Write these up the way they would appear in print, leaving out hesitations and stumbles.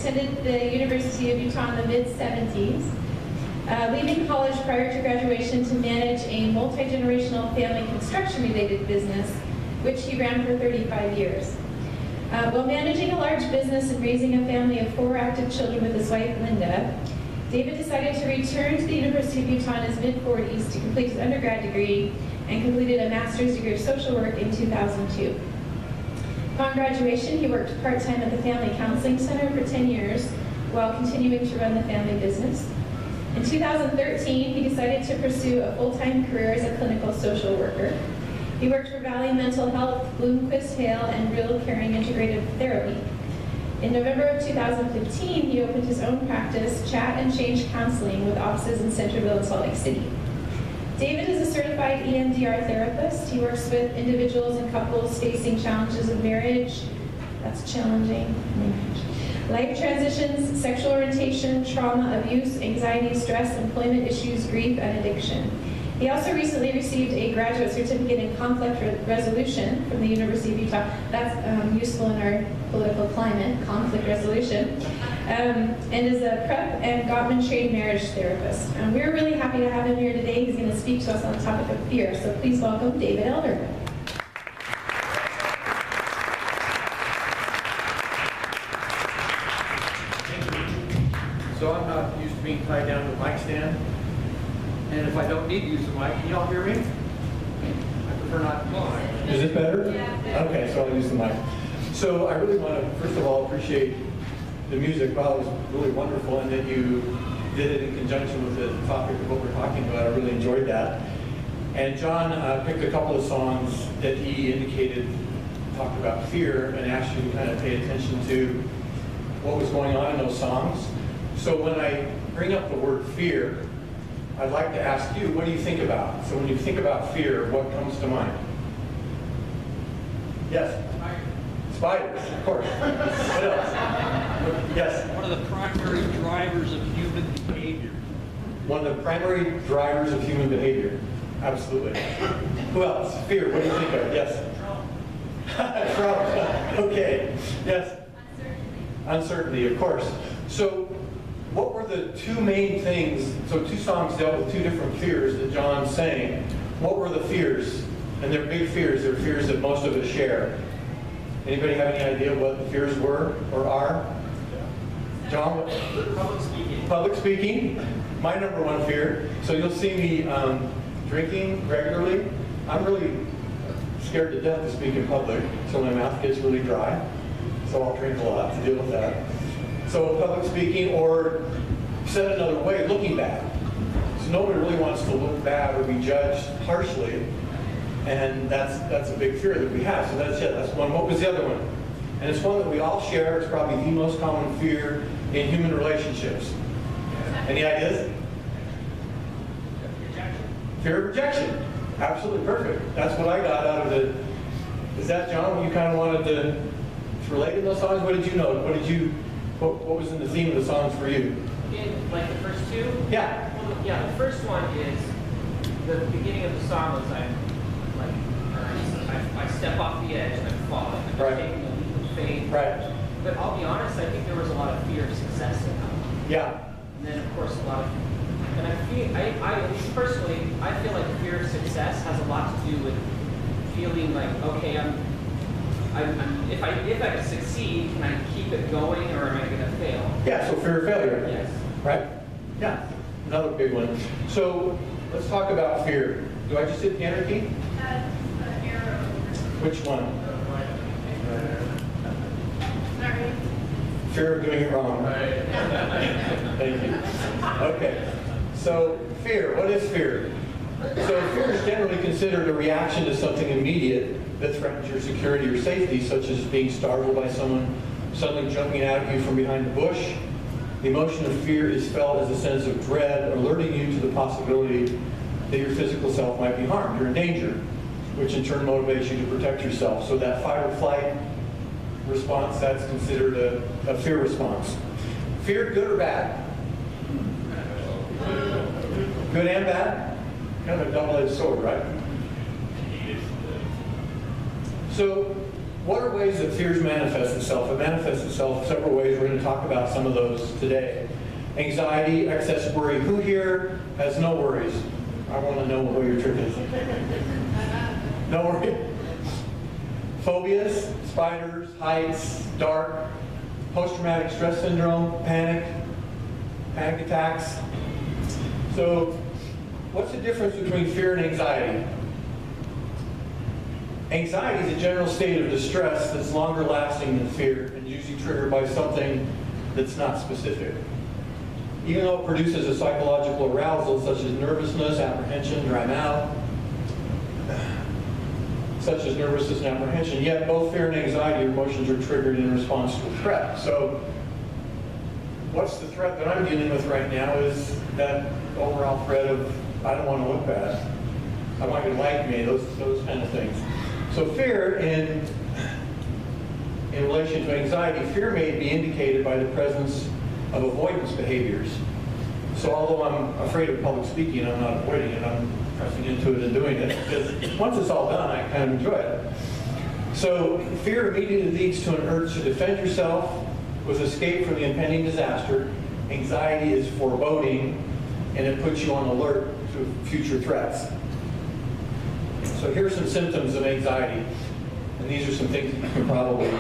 attended the University of Utah in the mid-70s, leaving college prior to graduation to manage a multi-generational family construction-related business, which he ran for 35 years. While managing a large business and raising a family of 4 active children with his wife, Linda, David decided to return to the University of Utah in his mid-40s to complete his undergrad degree and completed a master's degree of social work in 2002. Upon graduation, he worked part-time at the Family Counseling Center for 10 years while continuing to run the family business. In 2013, he decided to pursue a full-time career as a clinical social worker. He worked for Valley Mental Health, Bloomquist Hale, and Real Caring Integrative Therapy. In November of 2015, he opened his own practice, Chat and Change Counseling, with offices in Centerville and Salt Lake City. David is a certified EMDR therapist. He works with individuals and couples facing challenges of marriage. That's challenging. Life transitions, sexual orientation, trauma, abuse, anxiety, stress, employment issues, grief, and addiction. He also recently received a graduate certificate in conflict resolution from the University of Utah. That's useful in our political climate, conflict resolution, and is a PrEP and Gottman-trained marriage therapist. We're really happy to have him here today. He's going to speak to us on the topic of fear. So please welcome David Elder. So I'm not used to being tied down to a mic stand. And if I don't need to use the mic, can y'all hear me? I prefer not to. Is it better? Yeah. Okay, so I'll use the mic. So I really want to, first of all, appreciate the music. Wow, it was really wonderful, and that you did it in conjunction with the topic of what we're talking about. I really enjoyed that. And John picked a couple of songs that he indicated talked about fear and asked you to kind of pay attention to what was going on in those songs. So when I bring up the word fear, I'd like to ask you, what do you think about? So when you think about fear, what comes to mind? Yes? Spiders, of course. What else? Yes? One of the primary drivers of human behavior. One of the primary drivers of human behavior. Absolutely. Who else? Fear, what do you think of? Yes? Trump. Trump. Okay. Yes? Uncertainty, of course. So what were the 2 main things? So 2 songs dealt with 2 different fears that John sang. What were the fears? And they're big fears. They're fears that most of us share. Anybody have any idea what the fears were or are? John? Public speaking. Public speaking. My number 1 fear. So you'll see me drinking regularly. I'm really scared to death to speak in public, so my mouth gets really dry. So I'll drink a lot to deal with that. So public speaking, or said another way, looking bad. So nobody really wants to look bad or be judged harshly, and that's a big fear that we have. So that's one. What was the other one? And it's one that we all share. It's probably the most common fear in human relationships. Any ideas? Rejection. Fear of rejection. Absolutely perfect. That's what I got out of it. Is that, John, you kind of wanted to relate to those songs? What did you know? What was in the theme of the songs for you? In like the first 2? Yeah. Well, yeah, the first one is the beginning of the song was I step off the edge and I'm falling. I'm Right. taking a leap of faith. Right. But I'll be honest, I think there was a lot of fear of success in that. Yeah. And then of course a lot of, and I at least personally, I feel like fear of success has a lot to do with feeling like, okay, if I succeed, can I keep it going, or am I going to fail? Yeah, so fear of failure. Yes. Right? Yeah. Another big one. So let's talk about fear. Do I just hit the enter key? Arrow. Which one? Sorry. Fear of doing it wrong. Thank you. Okay. So fear. What is fear? So fear is generally considered a reaction to something immediate that threatens your security or safety, such as being startled by someone suddenly jumping out at you from behind a bush. The emotion of fear is felt as a sense of dread, alerting you to the possibility that your physical self might be harmed. You're in danger, which in turn motivates you to protect yourself. So that fight or flight response, that's considered a fear response. Fear, good or bad? Good and bad? Kind of a double-edged sword, right? So what are ways that fears manifest itself? It manifests itself several ways. We're going to talk about some of those today. Anxiety, excess worry. Who here has no worries? I want to know what your trick is. No worry. Phobias, spiders, heights, dark, post-traumatic stress syndrome, panic attacks. So, what's the difference between fear and anxiety? Anxiety is a general state of distress that's longer lasting than fear and usually triggered by something that's not specific. Even though it produces a psychological arousal such as nervousness, apprehension, dry mouth, yet both fear and anxiety emotions are triggered in response to a threat. So what's the threat that I'm dealing with right now is that overall threat of I don't want to look bad, I want you to like me, those kind of things. So fear in relation to anxiety, fear may be indicated by the presence of avoidance behaviors. So although I'm afraid of public speaking, I'm not avoiding it, I'm pressing into it and doing it, because once it's all done, I kind of enjoy it. So fear immediately leads to an urge to defend yourself with escape from the impending disaster. Anxiety is foreboding, and it puts you on alert to future threats. So here are some symptoms of anxiety, and these are some things that you can probably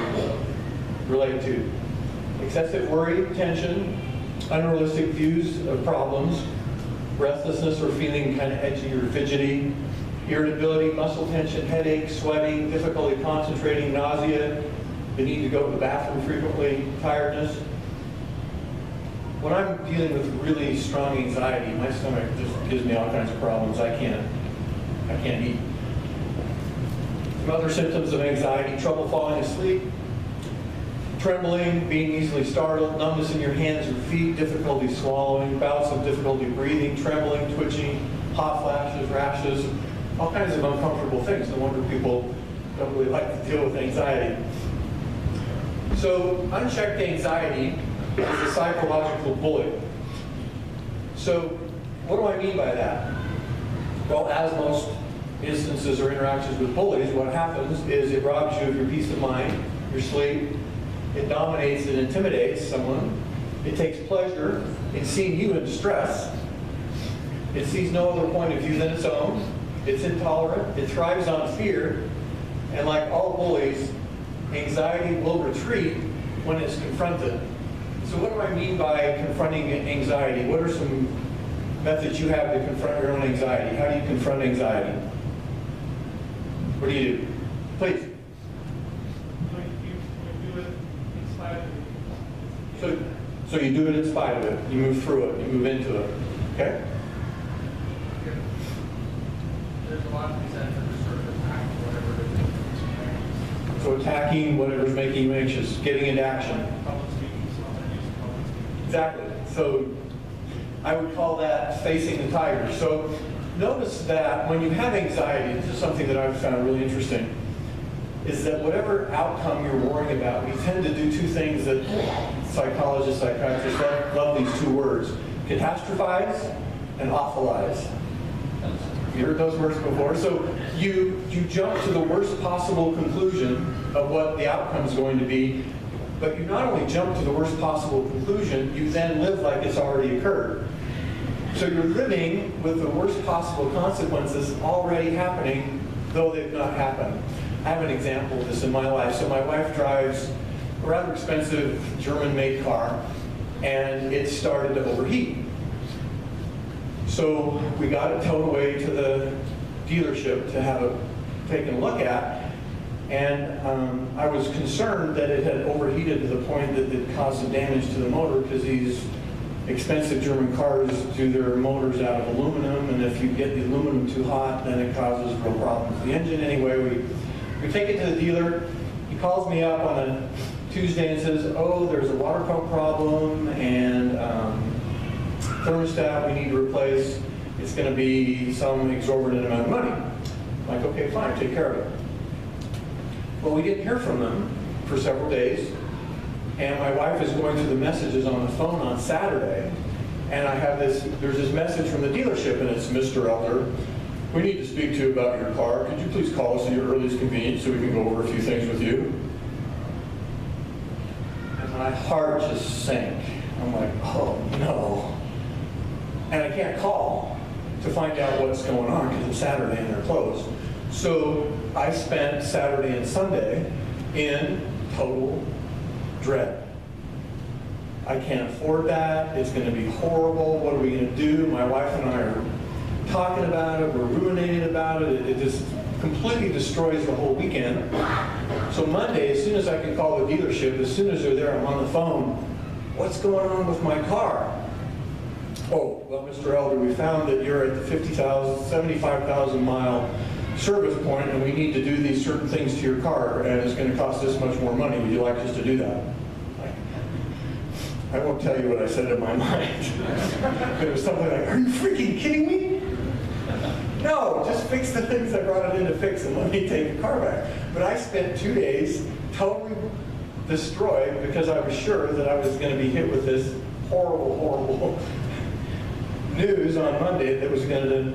relate to. Excessive worry, tension, unrealistic views of problems, restlessness or feeling kind of edgy or fidgety, irritability, muscle tension, headache, sweating, difficulty concentrating, nausea, the need to go to the bathroom frequently, tiredness. When I'm dealing with really strong anxiety, my stomach just gives me all kinds of problems. I can't eat. Some other symptoms of anxiety: trouble falling asleep, trembling, being easily startled, numbness in your hands or feet, difficulty swallowing, bouts of difficulty breathing, trembling, twitching, hot flashes, rashes, all kinds of uncomfortable things. No wonder people don't really like to deal with anxiety. So unchecked anxiety is a psychological bully. So what do I mean by that? Well, as most instances or interactions with bullies, what happens is it robs you of your peace of mind, your sleep. It dominates and intimidates someone. It takes pleasure in seeing you in distress. It sees no other point of view than its own. It's intolerant. It thrives on fear. And like all bullies, anxiety will retreat when it's confronted. So what do I mean by confronting anxiety? What are some methods you have to confront your own anxiety? How do you confront anxiety? What do you do? Please. So you do it in spite of it. You move through it. You move into it. Okay? There's a lot of these that are sort of attack whatever it is. So attacking whatever's making you anxious, getting into action. Public speaking, sometimes using public speaking. Exactly. So I would call that facing the tiger. So notice that when you have anxiety, this is something that I've found really interesting, is that whatever outcome you're worrying about, we tend to do two things that psychologists, psychiatrists love these two words: catastrophize and awfulize. You heard those words before? So you jump to the worst possible conclusion of what the outcome is going to be, but you not only jump to the worst possible conclusion, you then live like it's already occurred. So you're living with the worst possible consequences already happening, though they've not happened. I have an example of this in my life. So my wife drives a rather expensive German-made car, and it started to overheat. So we got it towed away to the dealership to have it taken a look at, and I was concerned that it had overheated to the point that it caused some damage to the motor, because these expensive German cars do their motors out of aluminum, and if you get the aluminum too hot, then it causes real problems with the engine. Anyway, we take it to the dealer. He calls me up on a Tuesday and says, oh, there's a water pump problem and thermostat we need to replace. It's going to be some exorbitant amount of money. I'm like, okay, fine, take care of it. Well, we didn't hear from them for several days, and my wife is going through the messages on the phone on Saturday, and there's this message from the dealership, and it's, Mr. Elder, We need to speak to you about your car. Could you please call us at your earliest convenience so we can go over a few things with you? And my heart just sank. I'm like, oh no. And I can't call to find out what's going on because it's Saturday and they're closed. So I spent Saturday and Sunday in total dread. I can't afford that. It's going to be horrible. What are we going to do? My wife and I are talking about it. We're ruminating about it. It just completely destroys the whole weekend. So Monday, as soon as I can call the dealership, as soon as they're there, I'm on the phone. What's going on with my car? Oh, well, Mr. Elder, we found that you're at the 75,000 mile service point and we need to do these certain things to your car and it's going to cost this much more money. Would you like us to do that? I won't tell you what I said in my mind. But it was something like, are you freaking kidding me? No, just fix the things I brought it in to fix and let me take the car back. But I spent 2 days totally destroyed because I was sure that I was going to be hit with this horrible, horrible news on Monday that was going to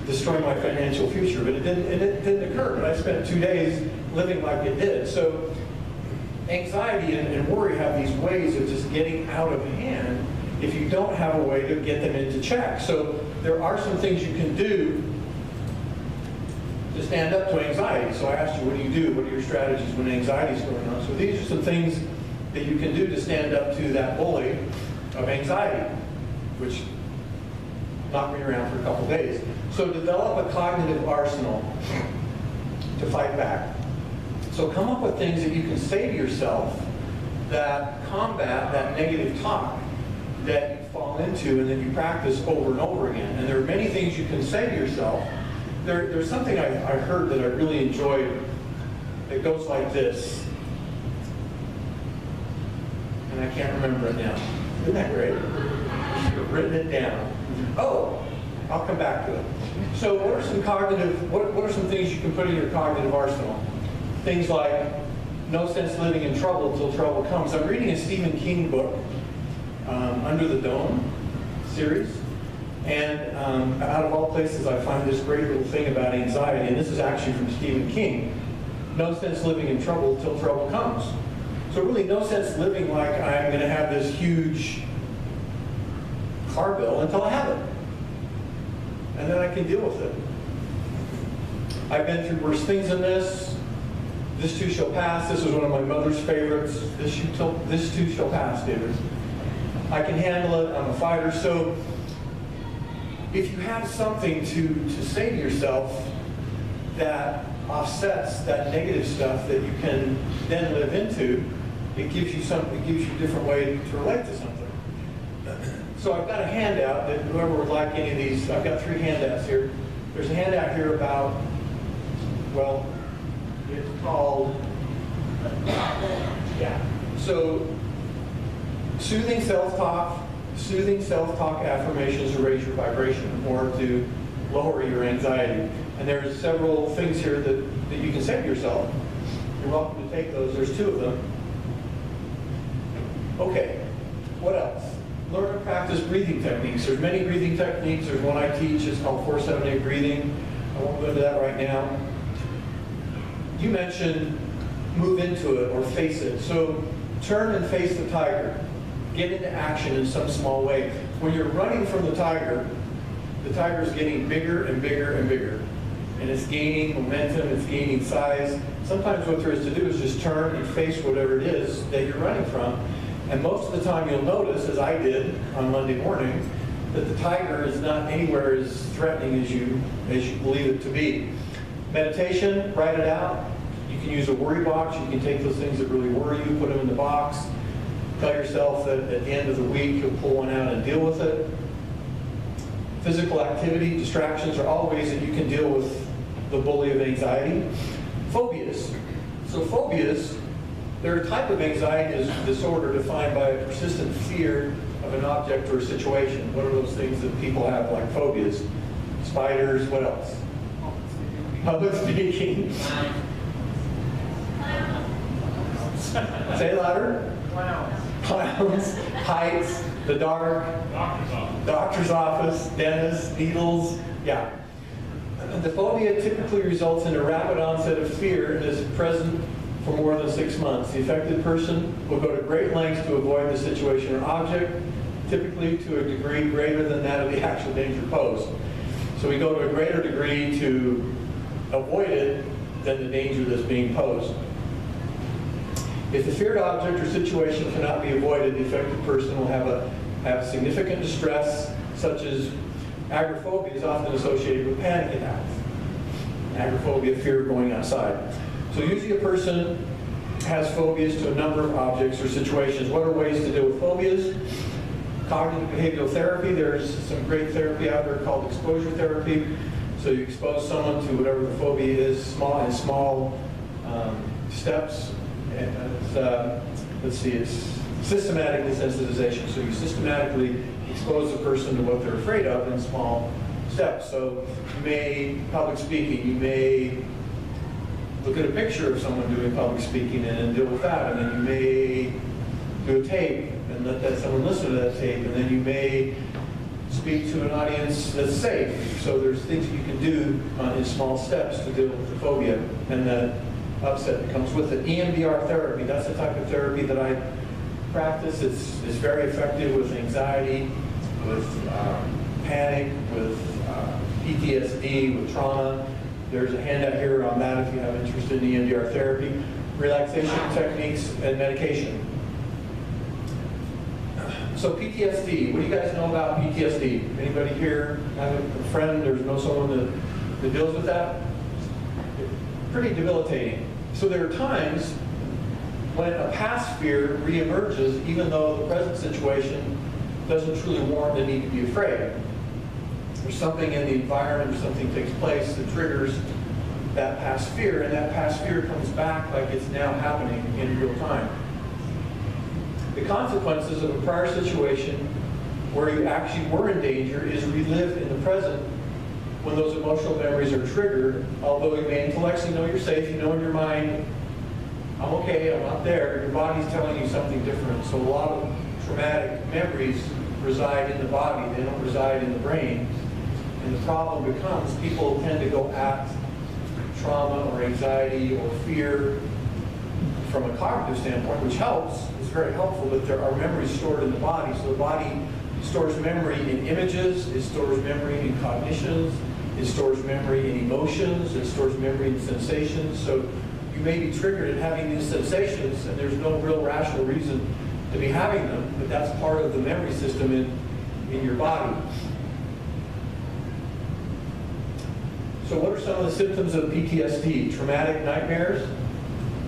destroy my financial future. But it didn't occur. But I spent 2 days living like it did. So anxiety and worry have these ways of just getting out of hand if you don't have a way to get them into check. So there are some things you can do to stand up to anxiety. So I asked you, what do you do? What are your strategies when anxiety is going on? So these are some things that you can do to stand up to that bully of anxiety, which knocked me around for a couple days. So develop a cognitive arsenal to fight back. So come up with things that you can say to yourself that combat that negative talk that you fall into and that you practice over and over again. And there are many things you can say to yourself. There's something I heard that I really enjoyed that goes like this. And I can't remember it now. Isn't that great? I should have written it down. Oh, I'll come back to it. So what are some things you can put in your cognitive arsenal? Things like, no sense living in trouble until trouble comes. I'm reading a Stephen King book, Under the Dome series. And out of all places, I find this great little thing about anxiety. And this is actually from Stephen King. No sense living in trouble until trouble comes. So really, no sense living like I'm going to have this huge car bill until I have it. And then I can deal with it. I've been through worse things than this. This too shall pass. This was one of my mother's favorites. This too shall pass, David. I can handle it. I'm a fighter. So if you have something to say to yourself that offsets that negative stuff that you can then live into, it gives you a different way to relate to something. So I've got a handout that whoever would like any of these, I've got 3 handouts here. There's a handout here about, well, it's called, so soothing self-talk affirmations to raise your vibration or to lower your anxiety. And there's several things here that you can say to yourself. You're welcome to take those. There's 2 of them. Okay, what else? Learn and practice breathing techniques. There's many breathing techniques. There's one I teach. It's called 478 breathing. I won't go into that right now. You mentioned move into it or face it. So turn and face the tiger. Get into action in some small way. When you're running from the tiger is getting bigger and bigger and bigger. And it's gaining momentum, it's gaining size. Sometimes what there is to do is just turn and face whatever it is that you're running from. And most of the time you'll notice, as I did on Monday morning, that the tiger is not anywhere as threatening as you believe it to be. Meditation, write it out. You can use a worry box. You can take those things that really worry you, put them in the box. Tell yourself that at the end of the week you'll pull one out and deal with it. Physical activity, distractions are all ways that you can deal with the bully of anxiety. Phobias. So phobias, they're a type of anxiety disorder defined by a persistent fear of an object or a situation. What are those things that people have like phobias? Spiders, what else? Public speaking. Say it louder. Clowns, heights, the dark, doctor's office, dentist, needles. Yeah. The phobia typically results in a rapid onset of fear and is present for more than 6 months. The affected person will go to great lengths to avoid the situation or object, typically to a degree greater than that of the actual danger posed. So we go to a greater degree to avoid it than the danger that's being posed. If the feared object or situation cannot be avoided, the affected person will have significant distress, such as agoraphobia is often associated with panic attacks. Agoraphobia, fear of going outside. So usually a person has phobias to a number of objects or situations. What are ways to deal with phobias? Cognitive behavioral therapy. There's some great therapy out there called exposure therapy. So you expose someone to whatever the phobia is, small steps. And let's see, it's systematic desensitization. So you systematically expose the person to what they're afraid of in small steps. So you may, public speaking, you may look at a picture of someone doing public speaking and then deal with that. And then you may do a tape and let someone listen to that tape. And then you may speak to an audience that's safe. So there's things you can do in small steps to deal with the phobia and the upset that comes with it. EMDR therapy, that's the type of therapy that I practice. It's very effective with anxiety, with panic, with PTSD, with trauma. There's a handout here on that if you have interest in EMDR therapy. Relaxation techniques and medication. So PTSD, what do you guys know about PTSD? Anybody here have a friend or know someone that deals with that? Pretty debilitating. So there are times when a past fear reemerges even though the present situation doesn't truly warrant the need to be afraid. There's something in the environment or something takes place that triggers that past fear, and that past fear comes back like it's now happening in real time. The consequences of a prior situation where you actually were in danger is relived in the present when those emotional memories are triggered. Although you may intellectually know you're safe, you know in your mind, I'm okay, I'm not there, your body's telling you something different. So a lot of traumatic memories reside in the body, they don't reside in the brain. And the problem becomes people tend to go at trauma or anxiety or fear from a cognitive standpoint, which helps, it's very helpful, but there are memories stored in the body. So the body stores memory in images, it stores memory in cognitions, it stores memory in emotions, it stores memory in sensations. So you may be triggered in having these sensations and there's no real rational reason to be having them, but that's part of the memory system in your body. So what are some of the symptoms of PTSD? Traumatic nightmares,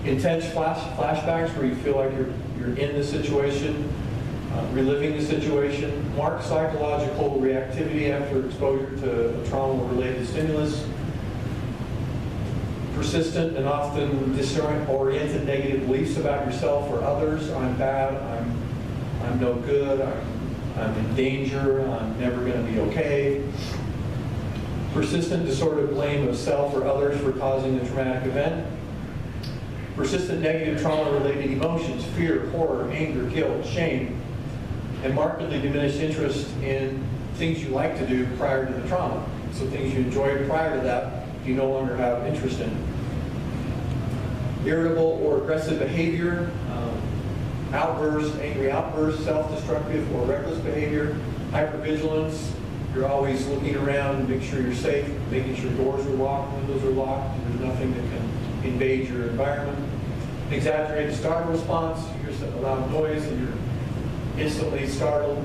intense flashbacks where you feel like you're in the situation, reliving the situation, marked psychological reactivity after exposure to a trauma-related stimulus, persistent and often disoriented negative beliefs about yourself or others. I'm bad, I'm no good, I'm in danger, I'm never going to be okay. Persistent disordered blame of self or others for causing the traumatic event. Persistent negative trauma-related emotions, fear, horror, anger, guilt, shame, and markedly diminished interest in things you like to do prior to the trauma. So things you enjoyed prior to that, you no longer have interest in. Irritable or aggressive behavior, outbursts, angry outbursts, self-destructive or reckless behavior, hypervigilance. You're always looking around to make sure you're safe, making sure doors are locked, windows are locked, there's nothing that can invade your environment. Exaggerated startle response, you hear a loud noise and you're instantly startled.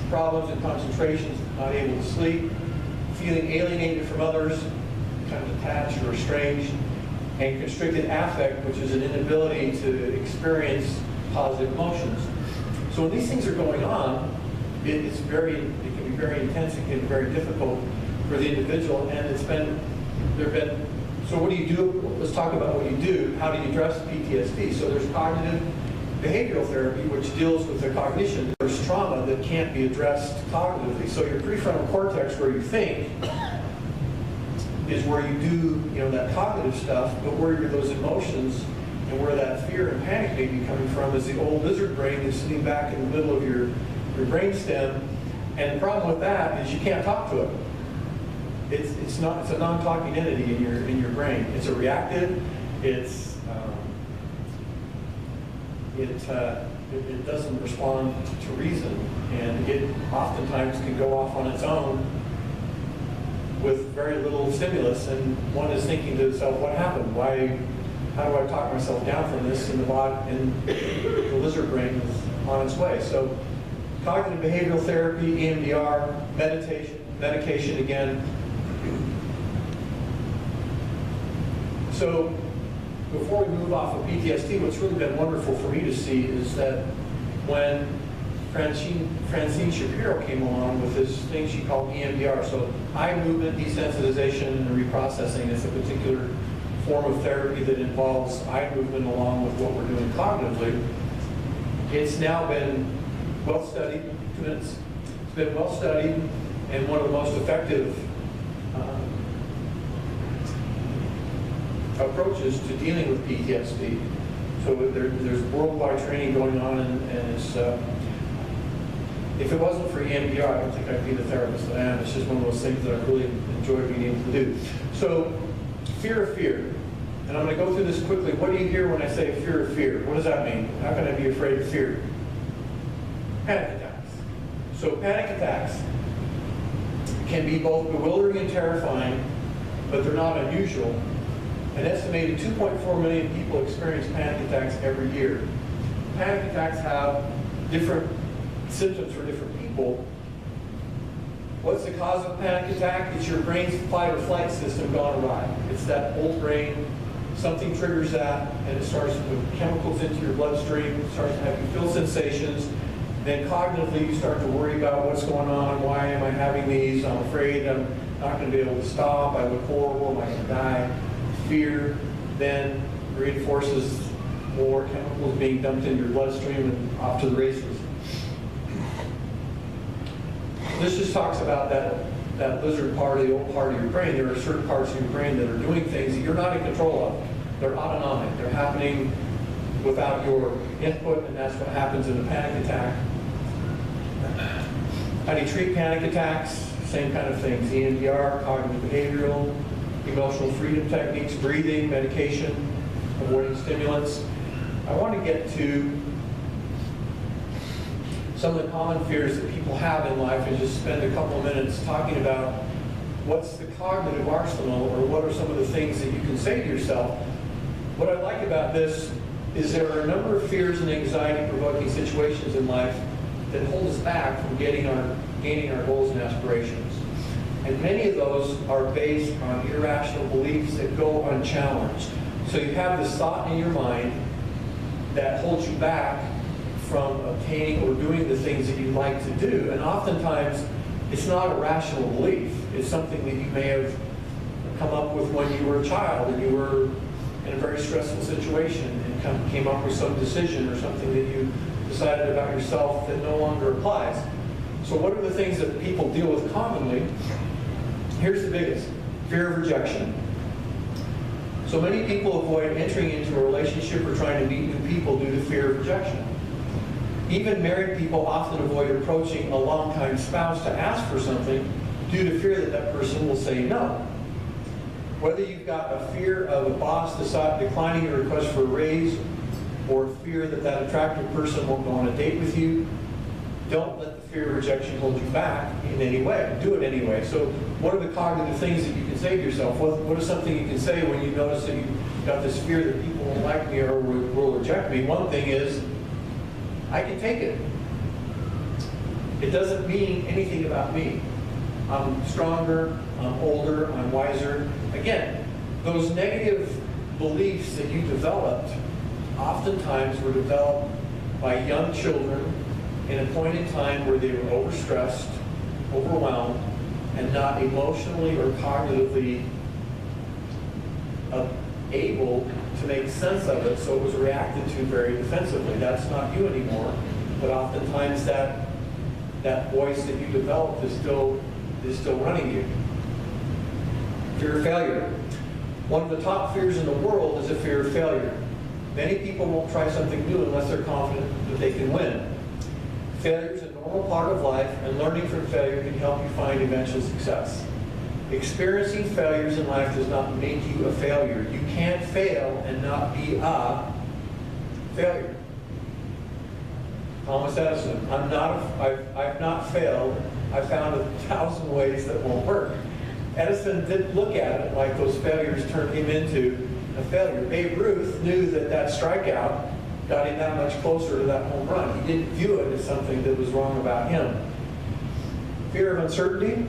Problems in concentration, not able to sleep. Feeling alienated from others, kind of detached or estranged. And constricted affect, which is an inability to experience positive emotions. So when these things are going on, it can be very intense, it can be very difficult for the individual, and so what do you do? Let's talk about what you do. How do you address PTSD? So there's cognitive behavioral therapy, which deals with the cognition. There's trauma that can't be addressed cognitively. So your prefrontal cortex, where you think, is where you do, that cognitive stuff, but where those emotions and where that fear and panic may be coming from is the old lizard brain that's sitting back in the middle of your brainstem. And the problem with that is you can't talk to it. it's a non-talking entity in your brain. It's a reactive. It doesn't respond to reason, and it oftentimes can go off on its own with very little stimulus, and one is thinking to itself, what happened? How do I talk myself down from this? And the lizard brain is on its way. So cognitive behavioral therapy, EMDR, medication again. So before we move off of PTSD, what's really been wonderful for me to see is that when Francine Shapiro came along with this thing she called EMDR, so eye movement desensitization and reprocessing is a particular form of therapy that involves eye movement along with what we're doing cognitively. It's now been well studied. It's been well studied and one of the most effective approaches to dealing with PTSD. So there's worldwide training going on, and it's, if it wasn't for EMDR, I don't think I'd be the therapist that I am. It's just one of those things that I really enjoy being able to do. So fear of fear. And I'm going to go through this quickly. What do you hear when I say fear of fear? What does that mean? How can I be afraid of fear? Panic attacks. So panic attacks can be both bewildering and terrifying, but they're not unusual. An estimated 2.4 million people experience panic attacks every year. Panic attacks have different symptoms for different people. What's the cause of a panic attack? It's your brain's fight or flight system gone awry. It's that old brain, something triggers that, and it starts to put chemicals into your bloodstream, it starts to have you feel sensations. Then cognitively you start to worry about what's going on, why am I having these, I'm afraid I'm not going to be able to stop, I look horrible, am I going to die? Fear then reinforces more chemicals being dumped into your bloodstream and off to the races. This just talks about that lizard part, the old part of your brain. There are certain parts of your brain that are doing things that you're not in control of. They're autonomic. They're happening without your input, and that's what happens in a panic attack. How do you treat panic attacks? Same kind of things. EMDR, cognitive behavioral, emotional freedom techniques, breathing, medication, avoiding stimulants. I want to get to some of the common fears that people have in life and just spend a couple of minutes talking about what's the cognitive arsenal, or what are some of the things that you can say to yourself. What I like about this is there are a number of fears and anxiety-provoking situations in life that hold us back from gaining our goals and aspirations. And many of those are based on irrational beliefs that go unchallenged. So you have this thought in your mind that holds you back from obtaining or doing the things that you'd like to do. And oftentimes, it's not a rational belief. It's something that you may have come up with when you were a child and you were in a very stressful situation and came up with some decision or something that you decided about yourself that no longer applies. So what are the things that people deal with commonly? Here's the biggest: fear of rejection. So many people avoid entering into a relationship or trying to meet new people due to fear of rejection. Even married people often avoid approaching a longtime spouse to ask for something due to fear that that person will say no. Whether you've got a fear of a boss declining your request for a raise, or fear that that attractive person won't go on a date with you, don't let the fear of rejection hold you back in any way. Do it anyway. So what are the cognitive things that you can say to yourself? What is something you can say when you notice that you've got this fear that people won't like me or will reject me? One thing is, I can take it. It doesn't mean anything about me. I'm stronger, I'm older, I'm wiser. Again, those negative beliefs that you developed oftentimes were developed by young children in a point in time where they were overstressed, overwhelmed, and not emotionally or cognitively able to make sense of it, so it was reacted to very defensively. That's not you anymore, but oftentimes that voice that you developed is still running you. Fear of failure. One of the top fears in the world is a fear of failure. Many people won't try something new unless they're confident that they can win. Failure is a normal part of life, and learning from failure can help you find eventual success. Experiencing failures in life does not make you a failure. You can't fail and not be a failure. Thomas Edison, I've not failed. I found 1,000 ways that won't work. Edison didn't look at it like those failures turned him into a failure. Babe Ruth knew that that strikeout got him that much closer to that home run. He didn't view it as something that was wrong about him. Fear of uncertainty.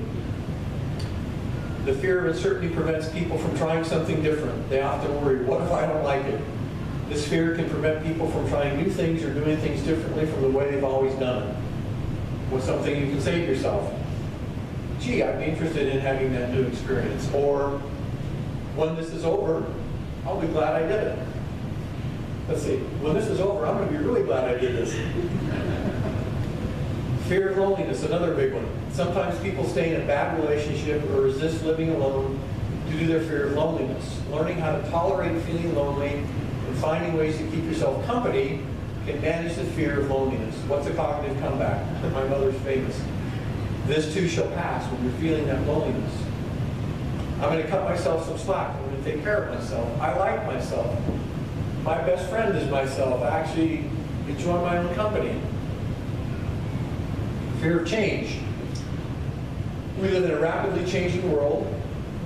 The fear of uncertainty prevents people from trying something different. They often worry, what if I don't like it? This fear can prevent people from trying new things or doing things differently from the way they've always done it. What's something you can say to yourself? Gee, I'd be interested in having that new experience. Or, when this is over, I'll be glad I did it. Let's see, when this is over, I'm going to be really glad I did this. Fear of loneliness, another big one. Sometimes people stay in a bad relationship or resist living alone due to their fear of loneliness. Learning how to tolerate feeling lonely and finding ways to keep yourself company can manage the fear of loneliness. What's a cognitive comeback? My mother's famous. This too shall pass when you're feeling that loneliness. I'm going to cut myself some slack. I'm going to take care of myself. I like myself. My best friend is myself. I actually enjoy my own company. Fear of change. We live in a rapidly changing world.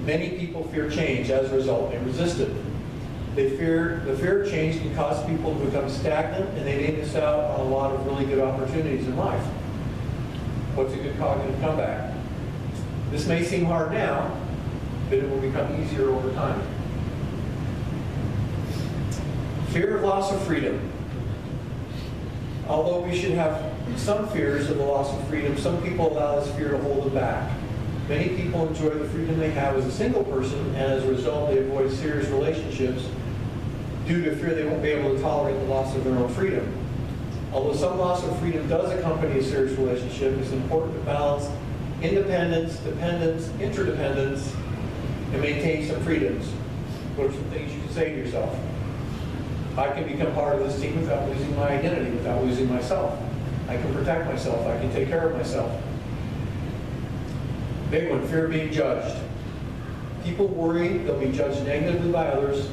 Many people fear change. As a result, they resist it. The fear of change can cause people to become stagnant, and they may miss out on a lot of really good opportunities in life. What's a good cognitive comeback? This may seem hard now, but it will become easier over time. Fear of loss of freedom. Although we should have some fears of the loss of freedom, some people allow this fear to hold them back. Many people enjoy the freedom they have as a single person, and as a result they avoid serious relationships due to fear they won't be able to tolerate the loss of their own freedom. Although some loss of freedom does accompany a serious relationship, it's important to balance independence, dependence, interdependence, and maintain some freedoms. What are some things you can say to yourself? I can become part of this team without losing my identity, without losing myself. I can protect myself. I can take care of myself. Big one, fear of being judged. People worry they'll be judged negatively by others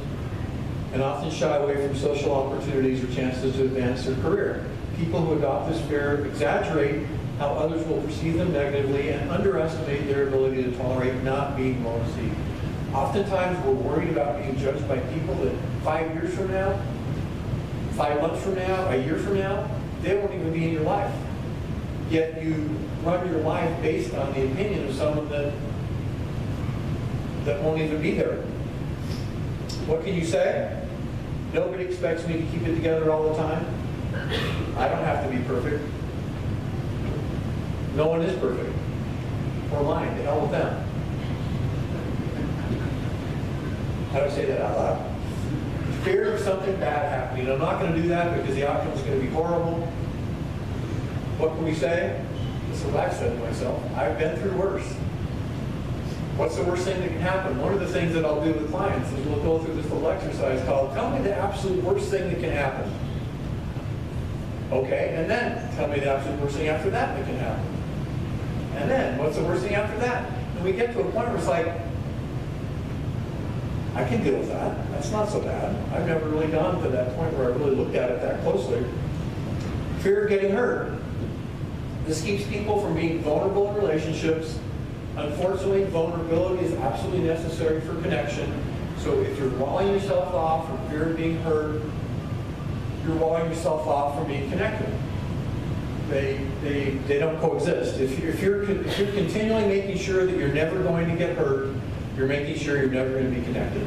and often shy away from social opportunities or chances to advance their career. People who adopt this fear exaggerate how others will perceive them negatively and underestimate their ability to tolerate not being well received. Oftentimes we're worried about being judged by people that 5 years from now, 5 months from now, a year from now, they won't even be in your life. Yet you run your life based on the opinion of someone that won't even be there. What can you say? Nobody expects me to keep it together all the time. I don't have to be perfect. No one is perfect. Or mine, the hell with them. How do I say that out loud? Fear of something bad happening. I'm not going to do that because the outcome is going to be horrible. What can we say? This is what I've said to myself. I've been through worse. What's the worst thing that can happen? One of the things that I'll do with clients is we'll go through this little exercise called, tell me the absolute worst thing that can happen. Okay, and then tell me the absolute worst thing after that that can happen. And then, what's the worst thing after that? And we get to a point where it's like, I can deal with that. That's not so bad. I've never really gone to that point where I really looked at it that closely. Fear of getting hurt. This keeps people from being vulnerable in relationships. Unfortunately, vulnerability is absolutely necessary for connection. So if you're walling yourself off from fear of being hurt, you're walling yourself off from being connected. They don't coexist. If you're continually making sure that you're never going to get hurt, you're making sure you're never going to be connected.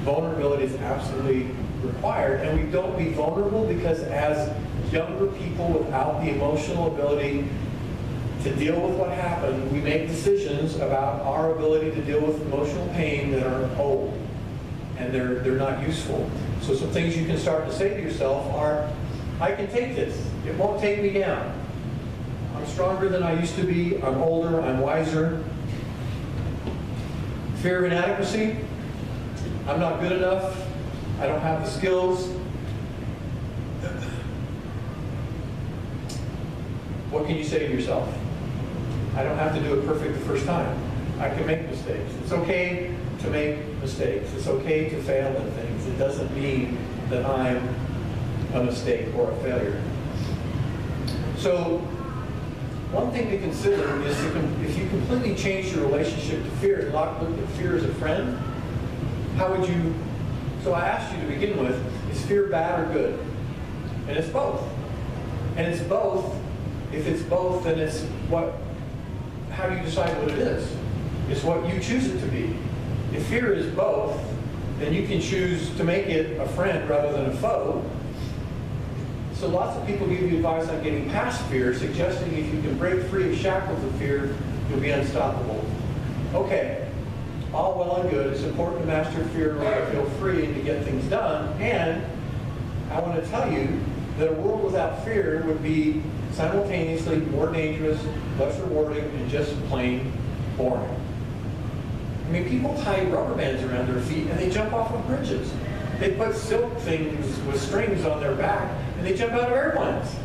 Vulnerability is absolutely required, and we don't be vulnerable because as younger people without the emotional ability to deal with what happened, we make decisions about our ability to deal with emotional pain that are old, and they're not useful. So some things you can start to say to yourself are, I can take this. It won't take me down. I'm stronger than I used to be. I'm older. I'm wiser. Fear of inadequacy. I'm not good enough. I don't have the skills. What can you say to yourself? I don't have to do it perfect the first time. I can make mistakes. It's okay to make mistakes. It's okay to fail at things. It doesn't mean that I'm a mistake or a failure. So one thing to consider is if you completely change your relationship to fear and looked at fear as a friend, how would you, so I asked you to begin with, is fear bad or good? And it's both. And it's both. If it's both, then it's what, how do you decide what it is? It's what you choose it to be. If fear is both, then you can choose to make it a friend rather than a foe. So lots of people give you advice on getting past fear, suggesting if you can break free of shackles of fear, you'll be unstoppable. Okay, all well and good. It's important to master fear in order to feel free and to get things done. And I want to tell you that a world without fear would be simultaneously more dangerous, less rewarding, and just plain boring. I mean, people tie rubber bands around their feet and they jump off of bridges. They put silk things with strings on their back and they jump out of airplanes.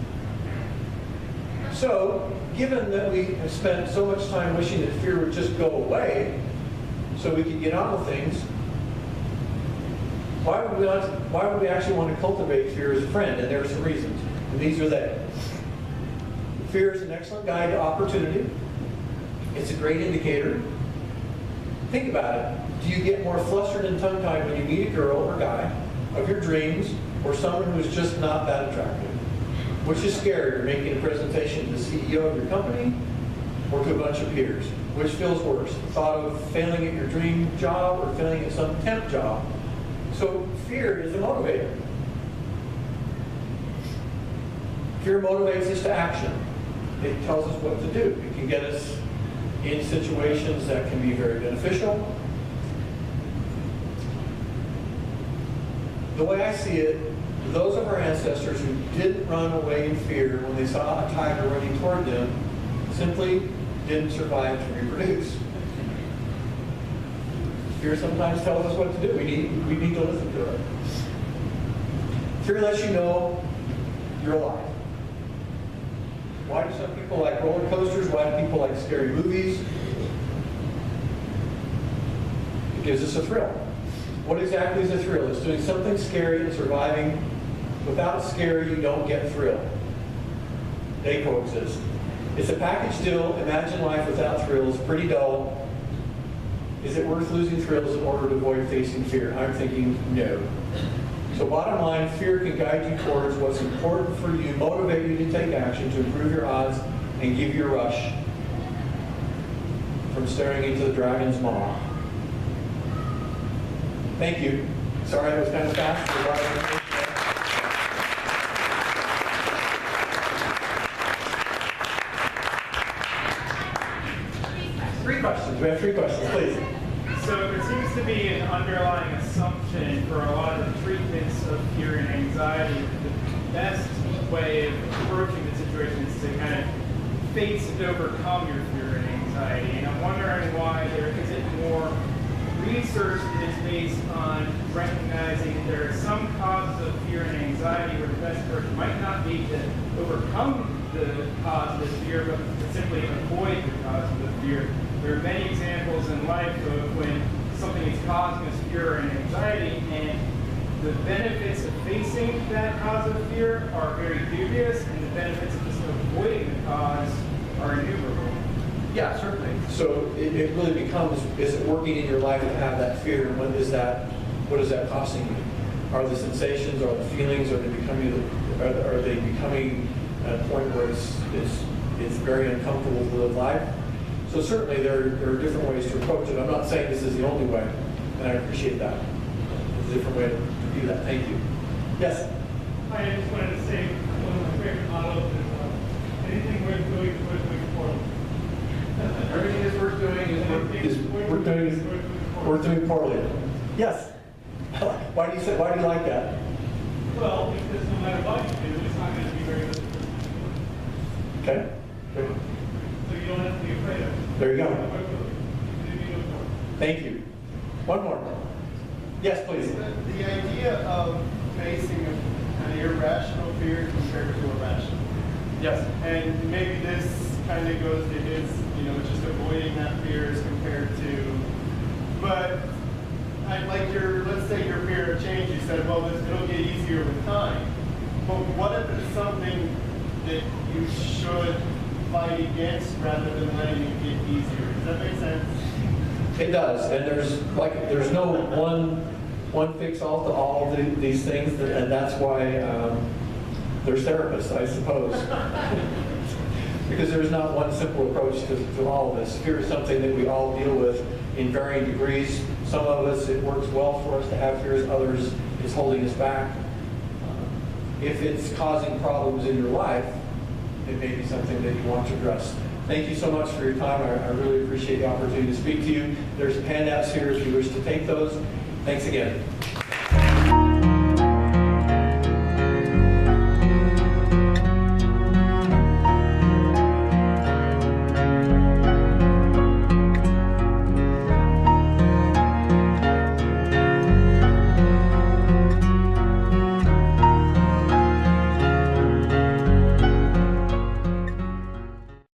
So, given that we have spent so much time wishing that fear would just go away so we could get on with things, why would we actually want to cultivate fear as a friend? And there are some reasons. And these are they. Fear is an excellent guide to opportunity. It's a great indicator. Think about it. Do you get more flustered and tongue-tied when you meet a girl or guy of your dreams or someone who is just not that attractive? Which is scarier, making a presentation to the CEO of your company or to a bunch of peers? Which feels worse? The thought of failing at your dream job or failing at some temp job? So fear is a motivator. Fear motivates us to action. It tells us what to do. It can get us in situations that can be very beneficial. The way I see it, those of our ancestors who didn't run away in fear when they saw a tiger running toward them simply didn't survive to reproduce. Fear sometimes tells us what to do. We need to listen to it. Fear lets you know you're alive. Why do some people like roller coasters? Why do people like scary movies? It gives us a thrill. What exactly is a thrill? It's doing something scary and surviving. Without scary, you don't get thrill. They coexist. It's a package deal. Imagine life without thrills. Pretty dull. Is it worth losing thrills in order to avoid facing fear? I'm thinking no. So bottom line, fear can guide you towards what's important for you, motivate you to take action, to improve your odds, and give you a rush from staring into the dragon's maw. Thank you. Sorry I was kind of fast. Three questions. We have three questions, please. So there seems to be an underlying assumption for a lot of the treatments of fear and anxiety that the best way of approaching the situation is to kind of face and overcome your fear and anxiety. And I'm wondering why there isn't more research that is based on recognizing there are some causes of fear and anxiety where the best approach might not be to overcome the cause of the fear, but to simply avoid the cause of the fear. There are many examples in life of when something is causing us fear and anxiety, and the benefits of facing that cause of fear are very dubious, and the benefits of just avoiding the cause are innumerable. Yeah, certainly. So it really becomes, is it working in your life to have that fear, and what is that costing you? Are the sensations, are the feelings, are they becoming at a point where it's very uncomfortable to live life? So certainly there are different ways to approach it. I'm not saying this is the only way, and I appreciate that. It's a different way to do that. Thank you. Yes? Hi, I just wanted to say one of my favorite mottos is anything worth doing is worth doing poorly. Everything is worth doing poorly. Yes? Why do you like that? Well, because no matter what you do, it's not going to be very good. Okay. Good. So you don't have to be afraid of it. There you go. go. Thank you. One more. Yes, please. The idea of facing an irrational fear compared to a rational. Yes. And maybe this kind kind of goes to his, just avoiding that fear as compared to, but let's say your fear of change, you said, well, it'll get easier with time. But what if it's something that you should fight against rather than letting it get easier? Does that make sense? It does, and there's no one fix all to all of these things, and that's why there's therapists, I suppose. Because there's not one simple approach to all of this. Fear is something that we all deal with in varying degrees. Some of us, it works well for us to have fears, others, it's holding us back. If it's causing problems in your life, it may be something that you want to address. Thank you so much for your time. I really appreciate the opportunity to speak to you. There's handouts here if you wish to take those. Thanks again.